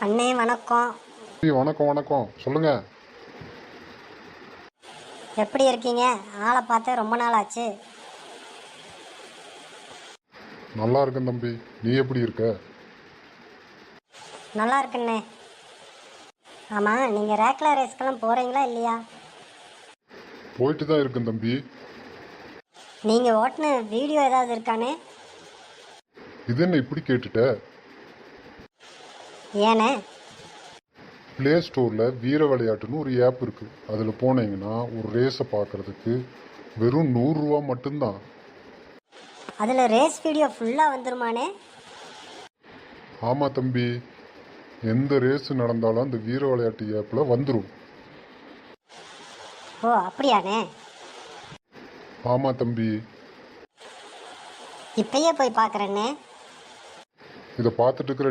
அண்ணே வணக்கம். வணக்கம் வணக்கம், சொல்லுங்க. எப்படி இருக்கீங்க? ஆளை பார்த்து ரொம்ப நாள் ஆச்சு. நல்லா இருக்கேன் தம்பி, நீ எப்படி இருக்க? நல்லா இருக்குண்ணே. ஆமாம், நீங்கள் ரேக்லா ரேஸ்க்கெல்லாம் போகிறீங்களா இல்லையா? போயிட்டு தான் இருக்கேன் தம்பி. நீங்கள் ஓட்டின வீடியோ ஏதாவது இருக்கானே? இது என்ன இப்படி கேட்டுட்ட? ஏண்ணே? ப்ளே ஸ்டோரில் வீர விளையாட்டுன்னு ஒரு ஆப் இருக்குது. அதில் போனீங்கன்னா ஒரு ரேஸை பார்க்குறதுக்கு வெறும் 100 ரூபா மட்டும்தான். அதில் ரேஸ் வீடியோ ஃபுல்லாக வந்துருமானே? ஆமாம் தம்பி, எந்த ரேஸ் நடந்தாலும் அந்த வீர விளையாட்டு ஆப்பில் வந்துடும். ஓ அப்படியாண்ணே? ஆமாம் தம்பி. இப்பயே போய் பார்க்குறேண்ணே. இதை பார்த்துட்டு இருக்கிற